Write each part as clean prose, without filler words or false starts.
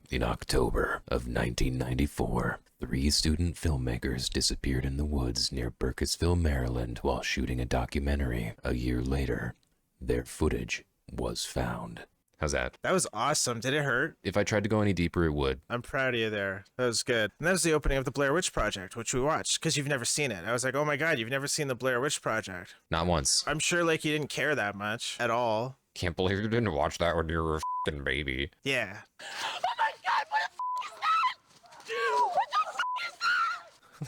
In October of 1994, 3 student filmmakers disappeared in the woods near Burkittsville, Maryland while shooting a documentary. A year later, their footage was found. How's that? That was awesome. Did it hurt? If I tried to go any deeper, it would. I'm proud of you there. That was good. And that was the opening of the Blair Witch Project, which we watched, because you've never seen it. I was like, oh my God, you've never seen the Blair Witch Project. Not once. I'm sure like you didn't care that much at all. Can't believe you didn't watch that when you were a f***ing baby. Yeah. Oh my God, what the f*** is that? Dude, what the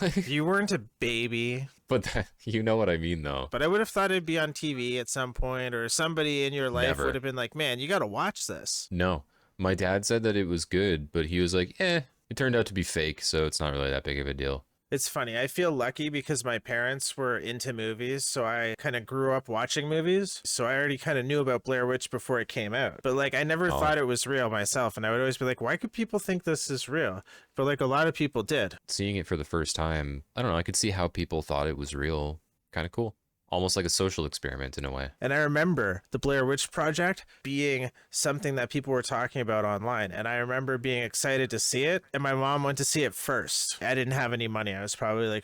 f*** is that? You weren't a baby. But you know what I mean, though. But I would have thought it'd be on TV at some point, or somebody in your life Never. would have been like, man, you got to watch this. No. My dad said that it was good, but he was like, it turned out to be fake, so it's not really that big of a deal. It's funny. I feel lucky because my parents were into movies, so I kind of grew up watching movies. So I already kind of knew about Blair Witch before it came out. But like, I never thought it was real myself. And I would always be like, why could people think this is real? But like, a lot of people did. Seeing it for the first time, I don't know, I could see how people thought it was real. Kind of cool. Almost like a social experiment in a way. And I remember the Blair Witch Project being something that people were talking about online. And I remember being excited to see it. And my mom went to see it first. I didn't have any money. I was probably like,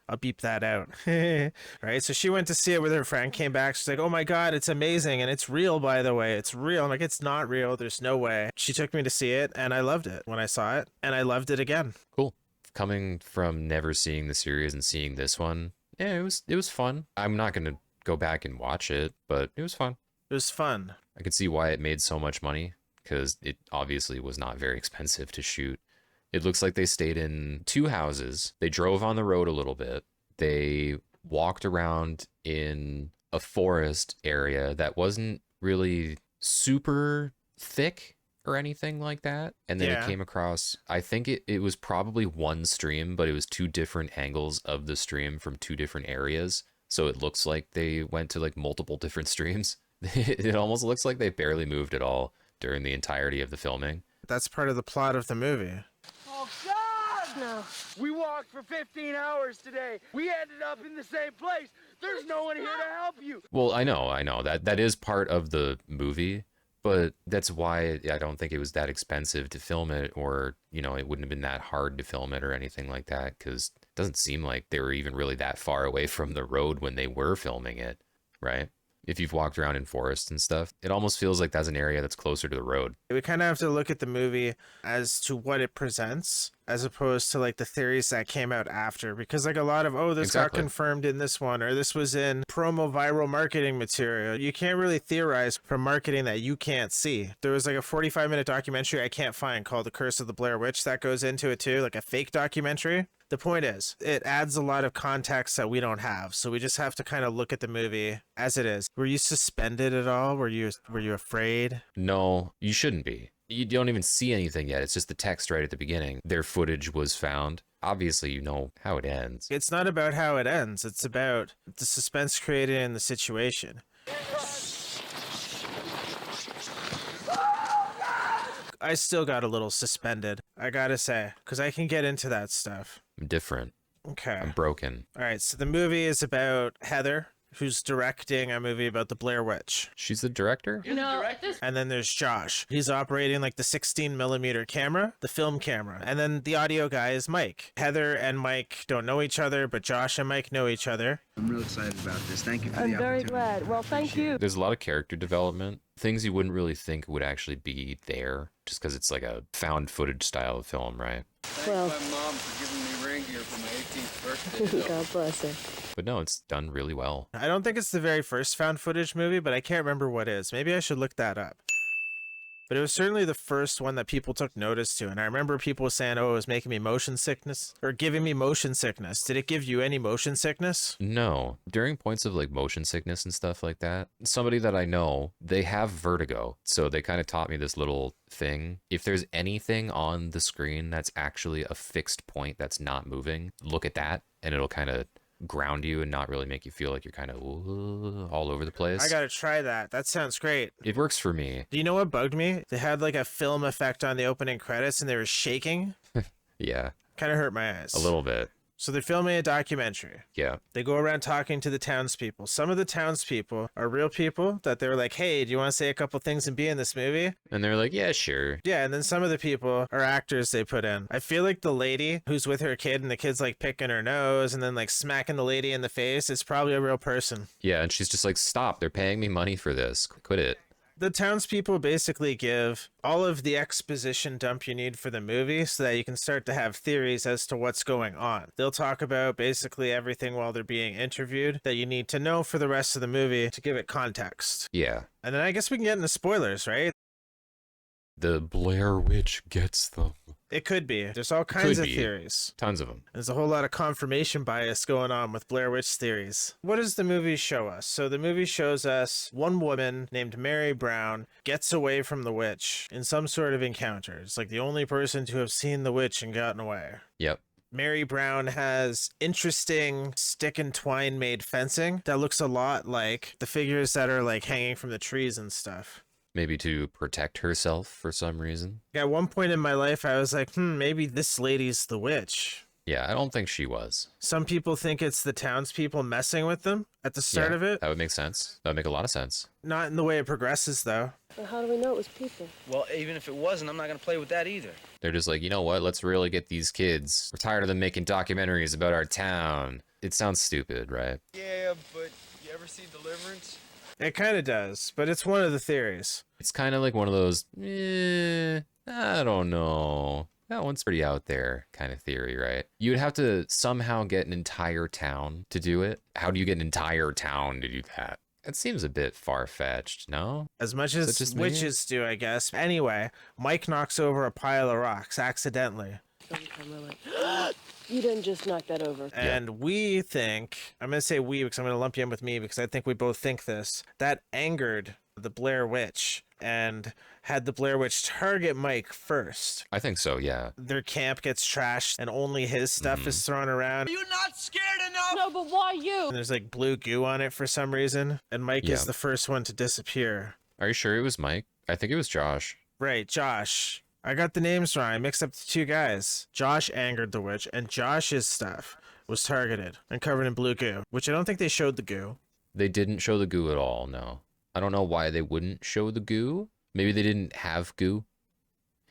I'll beep that out. Right? So she went to see it with her friend, came back. She's like, oh my God, it's amazing. And it's real, by the way. It's real. I'm like, it's not real. There's no way. She took me to see it and I loved it when I saw it. And I loved it again. Cool. Coming from never seeing the series and seeing this one, yeah, it was fun. I'm not going to go back and watch it, but it was fun. It was fun. I could see why it made so much money, because it obviously was not very expensive to shoot. It looks like they stayed in 2 houses. They drove on the road a little bit. They walked around in a forest area that wasn't really super thick or anything like that. And then it came across, I think it was probably one stream, but it was 2 different angles of the stream from 2 different areas. So it looks like they went to like multiple different streams. It almost looks like they barely moved at all during the entirety of the filming. That's part of the plot of the movie. Oh God, no. We walked for 15 hours today. We ended up in the same place. There's no one here to help you. Well, I know that is part of the movie. But that's why I don't think it was that expensive to film it, or, you know, it wouldn't have been that hard to film it or anything like that, because it doesn't seem like they were even really that far away from the road when they were filming it, right? If you've walked around in forests and stuff, it almost feels like that's an area that's closer to the road. We kind of have to look at the movie as to what it presents, as opposed to like the theories that came out after, because like a lot of, this got confirmed in this one, or this was in promo viral marketing material. You can't really theorize from marketing that you can't see. There was like a 45-minute documentary I can't find called The Curse of the Blair Witch that goes into it too, like a fake documentary. The point is, it adds a lot of context that we don't have, so we just have to kind of look at the movie as it is. Were you suspended at all? Were you afraid? No, you shouldn't be. You don't even see anything yet. It's just the text right at the beginning. Their footage was found. Obviously, you know how it ends. It's not about how it ends. It's about the suspense created in the situation. I still got a little suspended, I gotta say, because I can get into that stuff. I'm different. Okay. I'm broken. All right, so the movie is about Heather, who's directing a movie about the Blair Witch. She's the director? And then there's Josh. He's operating like the 16mm camera, the film camera. And then the audio guy is Mike. Heather and Mike don't know each other, but Josh and Mike know each other. I'm real excited about this. Thank you for the opportunity. I'm very glad. Well, thank you. There's a lot of character development. Things you wouldn't really think would actually be there, just because it's like a found footage style of film, right? Well, Thank my mom for giving me ring gear for my 18th birthday. God bless her. But no, it's done really well. I don't think it's the very first found footage movie, but I can't remember what is. Maybe I should look that up. But it was certainly the first one that people took notice to. And I remember people saying, it was making me motion sickness or giving me motion sickness. Did it give you any motion sickness? No. During points of like motion sickness and stuff like that, somebody that I know, they have vertigo. So they kind of taught me this little thing. If there's anything on the screen that's actually a fixed point that's not moving, look at that and it'll kind of ground you and not really make you feel like you're kind of all over the place. I gotta try that. That sounds great. It works for me. Do you know what bugged me? They had like a film effect on the opening credits and they were shaking. Yeah. Kind of hurt my eyes. A little bit. So they're filming a documentary. Yeah. They go around talking to the townspeople. Some of the townspeople are real people that they're like, hey, do you want to say a couple things and be in this movie? And they're like, yeah, sure. Yeah, and then some of the people are actors they put in. I feel like the lady who's with her kid and the kid's like picking her nose and then like smacking the lady in the face is probably a real person. Yeah, and she's just like, stop. They're paying me money for this. Quit it. The townspeople basically give all of the exposition dump you need for the movie so that you can start to have theories as to what's going on. They'll talk about basically everything while they're being interviewed that you need to know for the rest of the movie to give it context. Yeah. And then I guess we can get into spoilers, right? The Blair Witch gets them. It could be. There's all kinds of theories. Tons of them. There's a whole lot of confirmation bias going on with Blair Witch theories. What does the movie show us? So the movie shows us one woman named Mary Brown gets away from the witch in some sort of encounter. It's like the only person to have seen the witch and gotten away. Yep. Mary Brown has interesting stick and twine made fencing that looks a lot like the figures that are like hanging from the trees and stuff. Maybe to protect herself for some reason. At one point in my life, I was like, maybe this lady's the witch. Yeah, I don't think she was. Some people think it's the townspeople messing with them at the start of it. That would make sense. That would make a lot of sense. Not in the way it progresses, though. Well, how do we know it was people? Well, even if it wasn't, I'm not going to play with that either. They're just like, you know what? Let's really get these kids. We're tired of them making documentaries about our town. It sounds stupid, right? Yeah, but you ever see Deliverance? It kind of does, but it's one of the theories. It's kind of like one of those, I don't know. That one's pretty out there kind of theory, right? You'd have to somehow get an entire town to do it. How do you get an entire town to do that? It seems a bit far-fetched, no? As much as witches do, I guess. Anyway, Mike knocks over a pile of rocks accidentally. We're like, you didn't just knock that over. And we think, I'm going to say we because I'm going to lump you in with me because I think we both think this, that angered the Blair Witch and had the Blair Witch target Mike first. I think so, yeah. Their camp gets trashed and only his stuff is thrown around. Are you not scared enough? No, but why you? And there's like blue goo on it for some reason. And Mike is the first one to disappear. Are you sure it was Mike? I think it was Josh. Right, Josh. I got the names wrong. I mixed up the two guys. Josh angered the witch, and Josh's stuff was targeted and covered in blue goo, which I don't think they showed the goo. They didn't show the goo at all, no. I don't know why they wouldn't show the goo. Maybe they didn't have goo.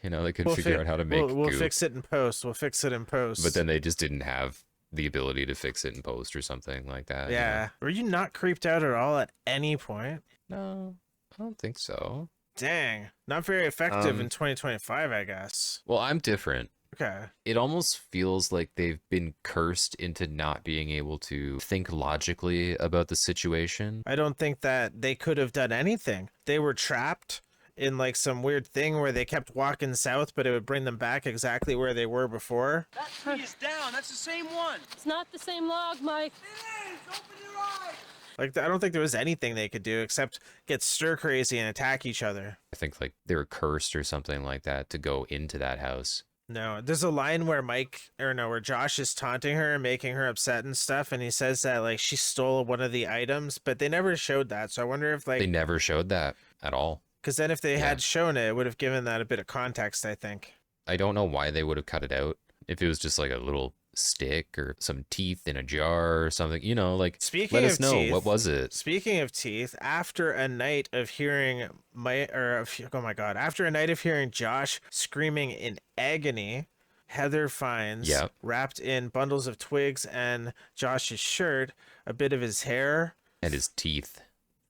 You know, they could figure out how to make goo. We'll fix it in post. We'll fix it in post. But then they just didn't have the ability to fix it in post or something like that. Yeah. You know? Were you not creeped out at all at any point? No, I don't think so. Dang. Not very effective in 2025, I guess. Well, I'm different. Okay. It almost feels like they've been cursed into not being able to think logically about the situation. I don't think that they could have done anything. They were trapped in like some weird thing where they kept walking south, but it would bring them back exactly where they were before. That tree is down. That's the same one. It's not the same log, Mike. It is. Open your eyes. Like, I don't think there was anything they could do except get stir crazy and attack each other. I think like they were cursed or something like that to go into that house. No, there's a line where where Josh is taunting her and making her upset and stuff, and he says that like she stole one of the items, but they never showed that. So I wonder if like They never showed that at all. because then if they had shown it, it would have given that a bit of context, I think. I don't know why they would have cut it out. If it was just like a little stick or some teeth in a jar or something, you know, like Speaking let us of know teeth, what was it. Speaking of teeth, after a night of hearing after a night of hearing Josh screaming in agony, Heather finds wrapped in bundles of twigs and Josh's shirt a bit of his hair And his teeth.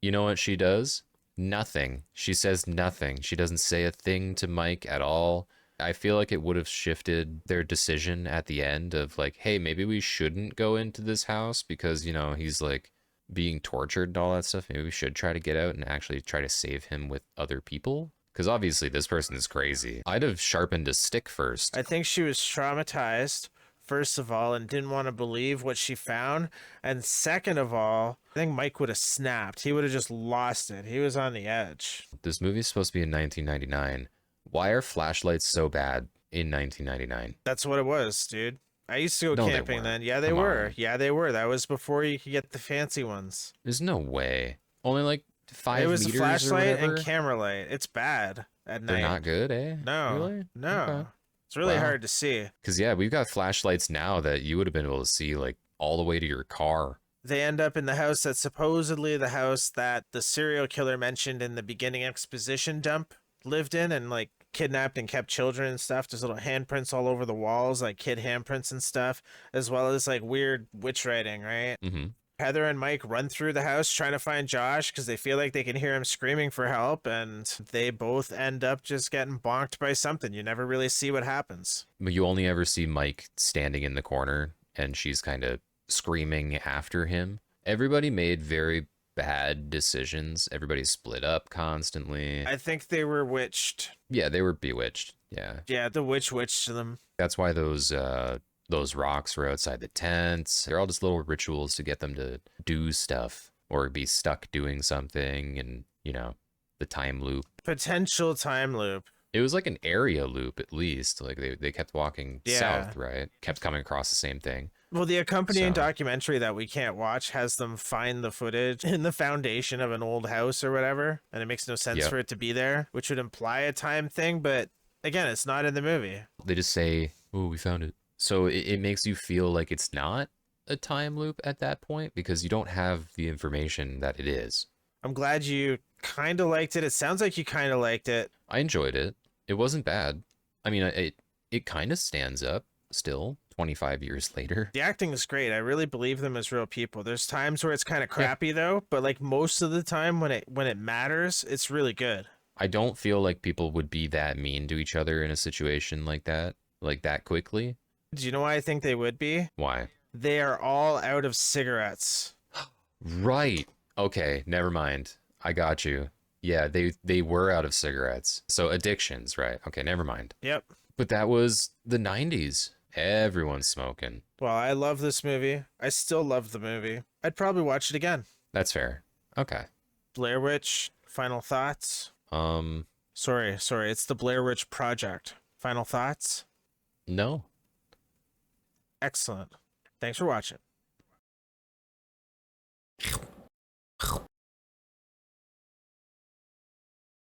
You know what she does? Nothing. She says nothing. She doesn't say a thing to Mike at all. I feel like it would have shifted their decision at the end of like, hey, maybe we shouldn't go into this house because, you know, he's like being tortured and all that stuff. Maybe we should try to get out and actually try to save him with other people. Because obviously this person is crazy. I'd have sharpened a stick first. I think she was traumatized, first of all, and didn't want to believe what she found. And second of all, I think Mike would have snapped. He would have just lost it. He was on the edge. This movie's supposed to be in 1999. Why are flashlights so bad in 1999? That's what it was, dude. I used to go No, they camping then. weren't. Yeah, they Come were. on. Yeah, they were. That was before you could get the fancy ones. There's no way. Only like 5 It was a meters flashlight or whatever. and camera light. It's bad at night. They're not good, eh? No. Really? No. Okay. It's really Wow. hard to see. Because, yeah, we've got flashlights now that you would have been able to see, like, all the way to your car. They end up in the house that's supposedly the house that the serial killer mentioned in the beginning exposition dump lived in, and like kidnapped and kept children and stuff. There's little handprints all over the walls, like kid handprints and stuff, as well as like weird witch writing, right? Mm-hmm. Heather and Mike run through the house trying to find Josh because they feel like they can hear him screaming for help, and they both end up just getting bonked by something. You never really see what happens. But you only ever see Mike standing in the corner, and she's kind of screaming after him. Everybody made very bad decisions. Everybody split up constantly. I think they were witched. Yeah, they were bewitched. Yeah. Yeah, the witch witched them. That's why those rocks were outside the tents. They're all just little rituals to get them to do stuff or be stuck doing something, and, you know, the time loop. Potential time loop. It was like an area loop, at least. Like they kept walking south, right? Kept coming across the same thing. Well, the accompanying So- documentary that we can't watch has them find the footage in the foundation of an old house or whatever, and it makes no sense Yep. for it to be there, which would imply a time thing, but again, it's not in the movie. They just say, "Oh, we found it." So it makes you feel like it's not a time loop at that point because you don't have the information that it is. I'm glad you kind of liked it. It sounds like you kind of liked it. I enjoyed it. It wasn't bad. I mean, it kind of stands up still 25 years later. The acting is great. I really believe them as real people. There's times where it's kind of crappy though, but like most of the time when it matters, it's really good. I don't feel like people would be that mean to each other in a situation like that quickly. Do you know why I think they would be? Why? They are all out of cigarettes. Right. Okay, never mind. I got you. Yeah, they were out of cigarettes. So addictions, right? Okay, never mind. Yep. But that was the 90s. Everyone's smoking. Well, I love this movie. I still love the movie. I'd probably watch it again. That's fair. Okay. Blair Witch, final thoughts? Sorry, it's the Blair Witch Project. Final thoughts? No. Excellent. Thanks for watching.